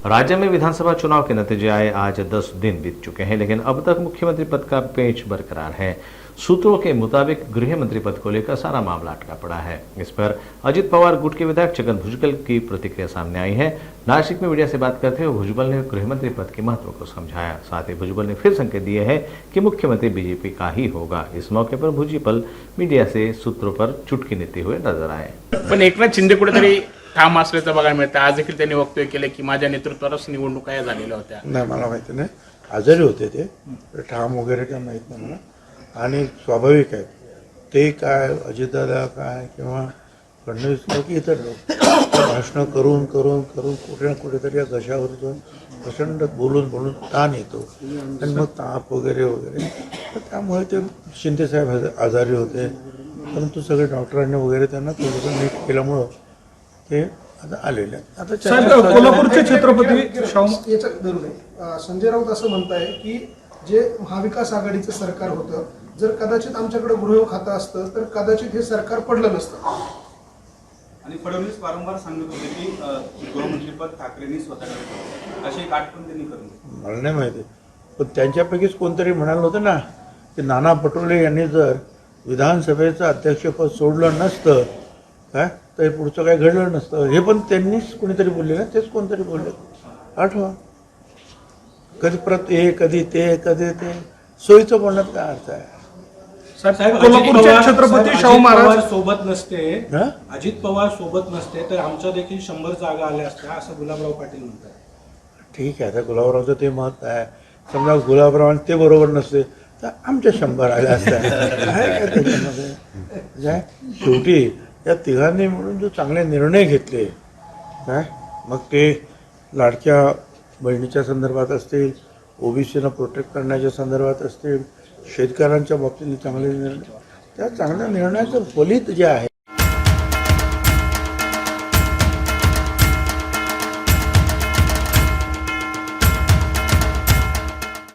राज्य में विधानसभा चुनाव के नतीजे आए आज 10 दिन बीत चुके हैं, लेकिन अब तक मुख्यमंत्री पद का पेच बरकरार है। सूत्रों के मुताबिक गृह मंत्री पद को लेकर सारा मामला अटका पड़ा है। इस पर अजित पवार गुट के विधायक छगन भुजबल की प्रतिक्रिया सामने आई है। नासिक में मीडिया से बात करते हुए भुजबल ने गृह मंत्री पद के महत्व को समझाया। साथ ही भुजबल ने फिर संकेत दिए हैं कि मुख्यमंत्री बीजेपी का ही होगा। इस मौके पर भुजबल मीडिया से सूत्रों पर चुटकी लेते हुए नजर आए। पण एकनाथ शिंदे कुठेतरी ठाम असल्याचं बघायला मिळतं। आज देखील त्यांनी वक्तव्य केले की माझ्या नेतृत्वावरच निवडणुका या झालेल्या होत्या। नाही, मला माहिती नाही, आजारी होते ते, ठाम वगैरे काय माहीत नाही मला। आणि स्वाभाविक आहे ते काय अजितदादा काय किंवा फडणवीस की इतर लोक भाषणं करून करून करून कुठे ना कुठेतरी या घशावर जाऊन प्रचंड बोलून बोलून ताण येतो आणि मग ताप वगैरे वगैरे, तर त्यामुळे ते शिंदेसाहेब आजारी होते, परंतु सगळे डॉक्टरांनी वगैरे त्यांना थोडंसं नीट केल्यामुळं ते आता आलेले आहेत। आता कोल्हापूरचे छत्रपती संजय राऊत असं म्हणताय की जे महाविकास आघाडीचं सरकार होतं, जर कदाचित आमच्याकडे गृह खातं असतं तर कदाचित हे सरकार पडलं नसतं। आणि फडणवीस वारंवार सांगत होते की गृहमंत्रीपद ठाकरेंनी स्वतःकडे अशी एक आठवण त्यांनी करून मला नाही माहिती, पण त्यांच्यापैकीच कोणतरी म्हणालं होतं ना की नाना पटोले यांनी जर विधानसभेचं अध्यक्षपद सोडलं नसतं काय तर पुढचं काय घडलं नसतं, हे पण त्यांनीच कोणीतरी बोलले ना, तेच कोणतरी बोलले, आठवा। कधी कधी ते सोयीचं बोलण्यात काय अर्थ आहे? कोल्हापूरचे छत्रपती शाहू महाराज सोबत नसते, अजित पवार सोबत नसते तर आमच्या देखील 100 जागा आल्या असत्या असं गुलाबराव पाटील म्हणतात। ठीक आहे, आता गुलाबरावचं ते मत आहे, समजा गुलाबराव ते बरोबर नसते तर आमच्या 100 आल्या असत्या, काय काय त्याच्यामध्ये? शेवटी या तिघांनी मिळून जो चांगले निर्णय घेतले काय, मग ते लाडक्या बहिणीच्या संदर्भात असतील, ओबीसीना प्रोटेक्ट करण्याच्या संदर्भात असतील, शेतकऱ्यांच्या बाबतीत चांगले निर्णय, त्या चांगल्या निर्णयाचं फलित जे आहे